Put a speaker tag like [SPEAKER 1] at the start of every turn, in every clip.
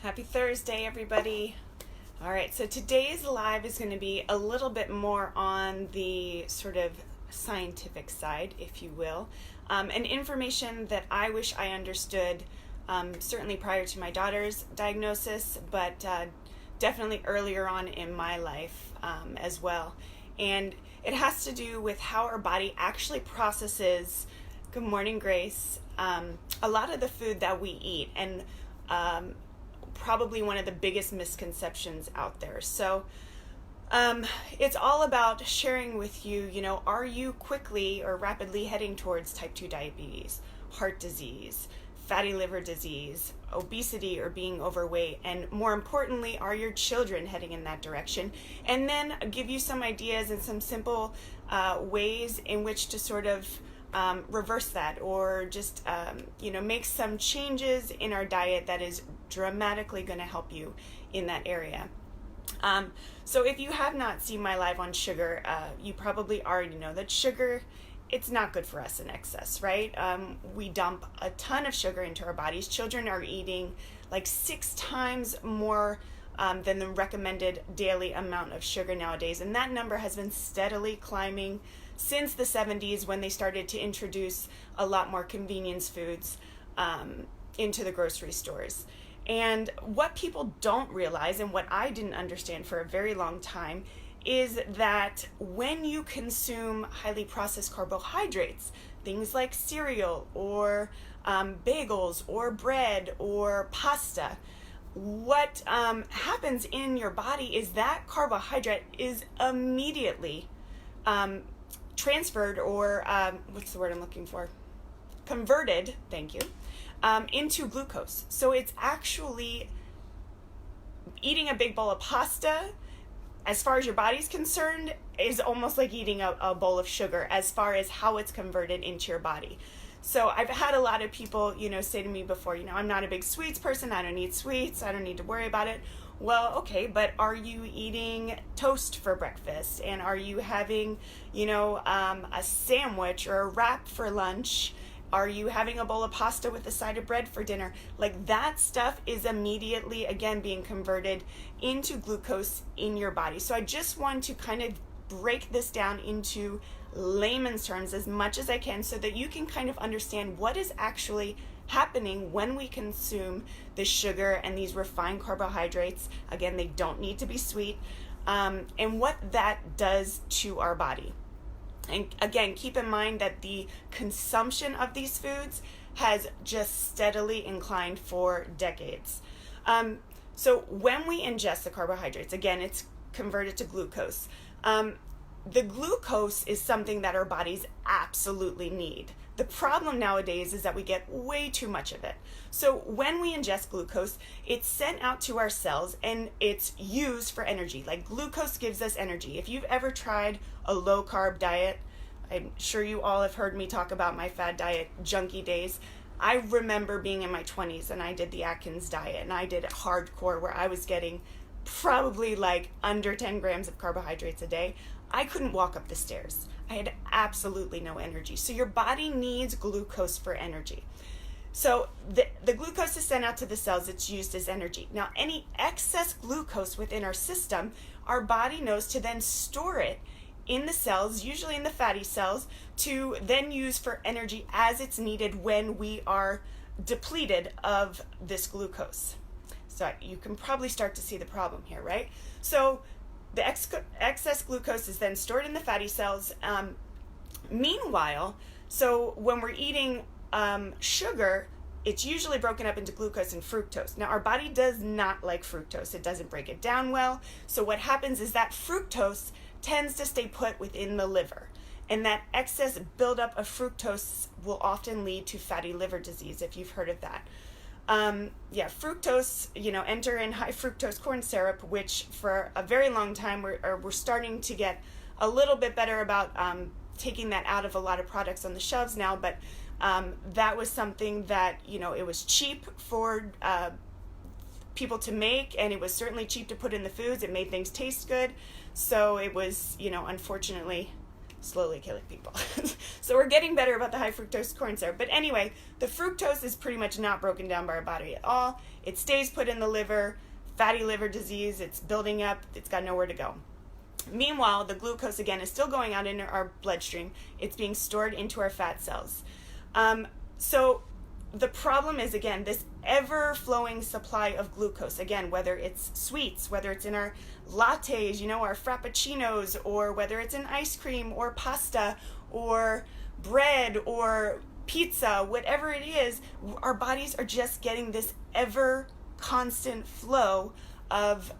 [SPEAKER 1] Happy Thursday, everybody. All right, so today's live is going to be a little bit more on the sort of scientific side, if you will, and information that I wish I understood, certainly prior to my daughter's diagnosis, but definitely earlier on in my life as well. And it has to do with how our body actually processes, good morning, Grace, a lot of the food that we eat, and probably one of the biggest misconceptions out there. So it's all about sharing with you, are you quickly or rapidly heading towards type 2 diabetes, heart disease, fatty liver disease, obesity, or being overweight? And more importantly, are your children heading in that direction? And then give you some ideas and some simple ways in which to sort of reverse that, or just make some changes in our diet that is dramatically going to help you in that area. So if you have not seen my live on sugar, you probably already know that sugar, it's not good for us in excess, right? We dump a ton of sugar into our bodies. Children are eating like 6 times more than the recommended daily amount of sugar nowadays, and that number has been steadily climbing since the 70s, when they started to introduce a lot more convenience foods into the grocery stores. And what people don't realize, and what I didn't understand for a very long time, is that when you consume highly processed carbohydrates, things like cereal or bagels or bread or pasta, what happens in your body is that carbohydrate is immediately transferred, or what's the word I'm looking for? Converted, thank you, into glucose. So it's actually eating a big bowl of pasta, as far as your body's concerned, is almost like eating a bowl of sugar as far as how it's converted into your body. So I've had a lot of people, say to me before, I'm not a big sweets person. I don't eat sweets. I don't need to worry about it. Well, okay, but are you eating toast for breakfast? And are you having, a sandwich or a wrap for lunch? Are you having a bowl of pasta with a side of bread for dinner? Like, that stuff is immediately, again, being converted into glucose in your body. So I just want to kind of break this down into layman's terms as much as I can, so that you can kind of understand what is actually happening when we consume the sugar and these refined carbohydrates. Again, they don't need to be sweet, and what that does to our body. And again, keep in mind that the consumption of these foods has just steadily inclined for decades. So when we ingest the carbohydrates, again, it's converted to glucose. The glucose is something that our bodies absolutely need. The problem nowadays is that we get way too much of it. So when we ingest glucose, it's sent out to our cells and it's used for energy. Like, glucose gives us energy. If you've ever tried a low carb diet, I'm sure you all have heard me talk about my fad diet junkie days. I remember being in my 20s and I did the Atkins diet, and I did it hardcore, where I was getting probably like under 10 grams of carbohydrates a day. I couldn't walk up the stairs. I had absolutely no energy. So your body needs glucose for energy. So the glucose is sent out to the cells. It's used as energy. Now, any excess glucose within our system, our body knows to then store it in the cells, usually in the fatty cells, to then use for energy as it's needed when we are depleted of this glucose. So you can probably start to see the problem here, right? So the excess glucose is then stored in the fatty cells. Meanwhile, so when we're eating sugar, it's usually broken up into glucose and fructose. Now, our body does not like fructose. It doesn't break it down well. So what happens is that fructose tends to stay put within the liver. And that excess buildup of fructose will often lead to fatty liver disease, if you've heard of that. Fructose, enter in high fructose corn syrup, which for a very long time we're starting to get a little bit better about taking that out of a lot of products on the shelves now. But that was something that, it was cheap for people to make, and it was certainly cheap to put in the foods. It made things taste good. So it was, unfortunately, slowly killing people. So we're getting better about the high fructose corn syrup. But anyway, the fructose is pretty much not broken down by our body at all. It stays put in the liver, fatty liver disease, it's building up, it's got nowhere to go. Meanwhile, the glucose, again, is still going out into our bloodstream. It's being stored into our fat cells. So the problem is, again, this ever-flowing supply of glucose. Again, whether it's sweets, whether it's in our lattes, our frappuccinos, or whether it's in ice cream or pasta or bread or pizza, whatever it is, our bodies are just getting this ever constant flow of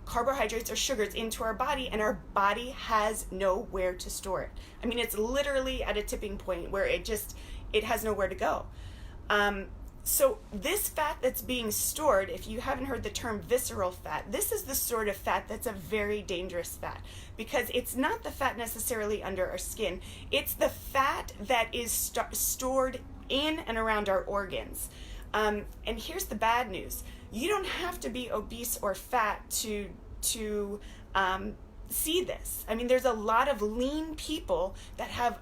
[SPEAKER 1] carbohydrates or sugars into our body, and our body has nowhere to store it. I mean, it's literally at a tipping point where it has nowhere to go. So this fat that's being stored, if you haven't heard the term visceral fat, this is the sort of fat that's a very dangerous fat, because it's not the fat necessarily under our skin. It's the fat that is stored in and around our organs. And here's the bad news. You don't have to be obese or fat to see this. I mean, there's a lot of lean people that have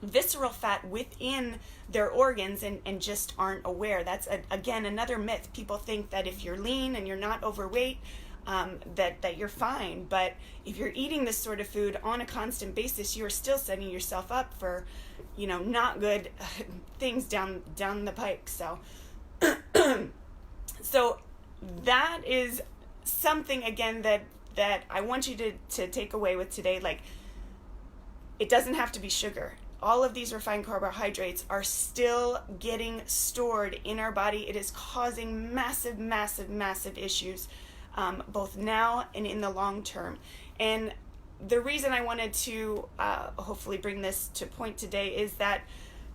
[SPEAKER 1] visceral fat within their organs and just aren't aware. That's, again, another myth. People think that if you're lean and you're not overweight, that you're fine. But if you're eating this sort of food on a constant basis, you're still setting yourself up for, not good things down the pike. So that is something, again, that I want you to take away with today. Like, it doesn't have to be sugar. All of these refined carbohydrates are still getting stored in our body. It is causing massive, massive, massive issues, both now and in the long term. And the reason I wanted to hopefully bring this to point today is that,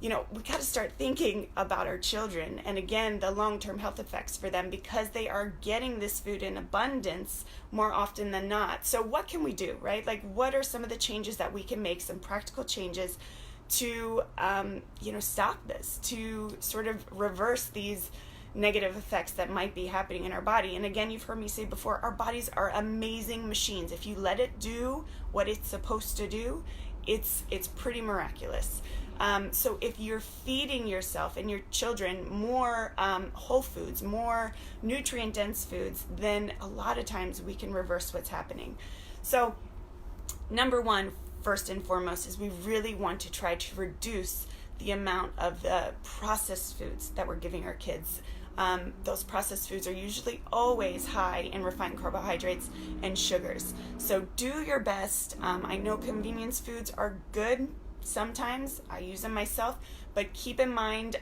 [SPEAKER 1] we got to start thinking about our children and, again, the long-term health effects for them, because they are getting this food in abundance more often than not. So what can we do, right? Like, what are some of the changes that we can make, some practical changes to, stop this, to sort of reverse these negative effects that might be happening in our body? And again, you've heard me say before, our bodies are amazing machines. If you let it do what it's supposed to do, it's pretty miraculous. So if you're feeding yourself and your children more whole foods, more nutrient-dense foods, then a lot of times we can reverse what's happening. So number one, first and foremost, is we really want to try to reduce the amount of the processed foods that we're giving our kids. Those processed foods are usually always high in refined carbohydrates and sugars. So do your best. I know convenience foods are good. Sometimes I use them myself, but keep in mind,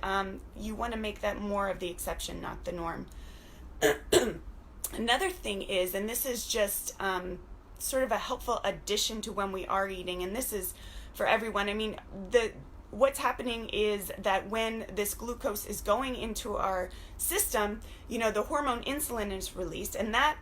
[SPEAKER 1] you want to make that more of the exception, not the norm. Another thing is, and this is just sort of a helpful addition to when we are eating, and this is for everyone. I mean, what's happening is that when this glucose is going into our system, the hormone insulin is released, and that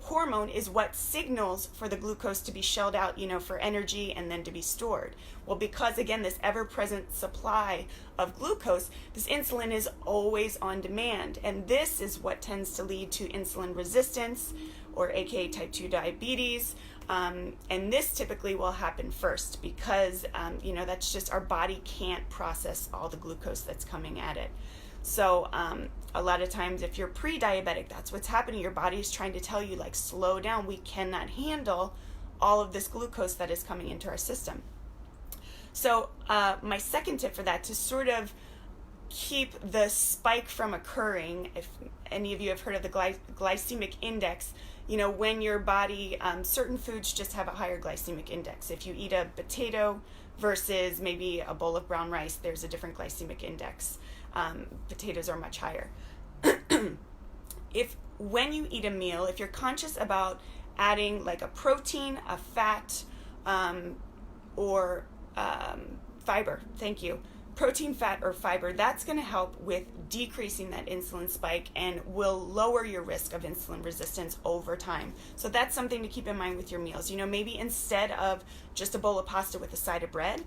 [SPEAKER 1] hormone is what signals for the glucose to be shelled out, for energy and then to be stored. Well, because, again, this ever-present supply of glucose, this insulin is always on demand, and this is what tends to lead to insulin resistance, or aka type 2 diabetes. And this typically will happen first because, that's just our body can't process all the glucose that's coming at it. So a lot of times if you're pre-diabetic, that's what's happening. Your body is trying to tell you, like, slow down. We cannot handle all of this glucose that is coming into our system. So my second tip for that, to sort of keep the spike from occurring, if any of you have heard of the glycemic index, when your body, certain foods just have a higher glycemic index. If you eat a potato versus maybe a bowl of brown rice, there's a different glycemic index. Potatoes are much higher. When you eat a meal, if you're conscious about adding like a protein, a fat, or fiber, protein, fat, or fiber, that's going to help with decreasing that insulin spike and will lower your risk of insulin resistance over time. So that's something to keep in mind with your meals. Maybe instead of just a bowl of pasta with a side of bread,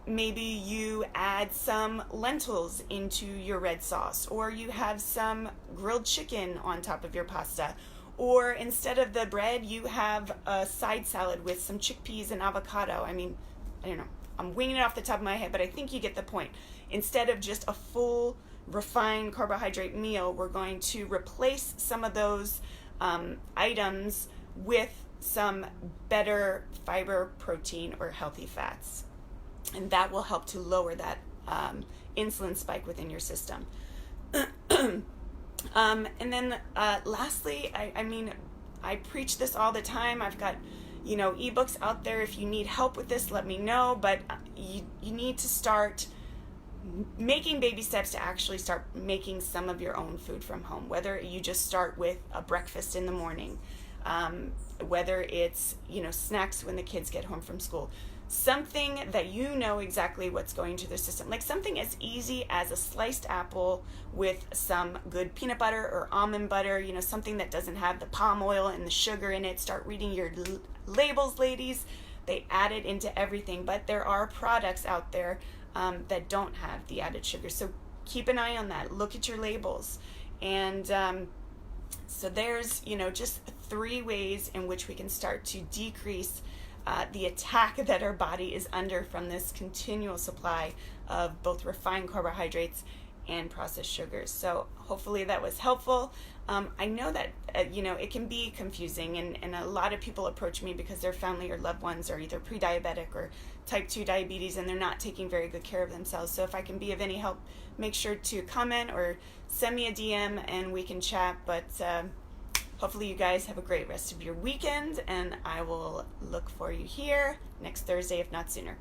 [SPEAKER 1] maybe you add some lentils into your red sauce, or you have some grilled chicken on top of your pasta, Or instead of the bread, you have a side salad with some chickpeas and avocado. I mean, I don't know. I'm winging it off the top of my head, but I think you get the point. Instead of just a full refined carbohydrate meal, we're going to replace some of those items with some better fiber, protein, or healthy fats. And that will help to lower that insulin spike within your system. And then lastly, I mean, I preach this all the time. I've got, ebooks out there. If you need help with this, let me know. But you need to start making baby steps to actually start making some of your own food from home. Whether you just start with a breakfast in the morning, whether it's, snacks when the kids get home from school. Something that you know exactly what's going to their system. Like something as easy as a sliced apple with some good peanut butter or almond butter, something that doesn't have the palm oil and the sugar in it. Start reading your labels, ladies. They add it into everything, but there are products out there that don't have the added sugar. So keep an eye on that. Look at your labels. And so there's, just 3 ways in which we can start to decrease the attack that our body is under from this continual supply of both refined carbohydrates and processed sugars. So hopefully that was helpful. I know that, it can be confusing, and a lot of people approach me because their family or loved ones are either pre-diabetic or type 2 diabetes, and they're not taking very good care of themselves. So if I can be of any help, make sure to comment or send me a DM and we can chat. But hopefully you guys have a great rest of your weekend, and I will look for you here next Thursday, if not sooner.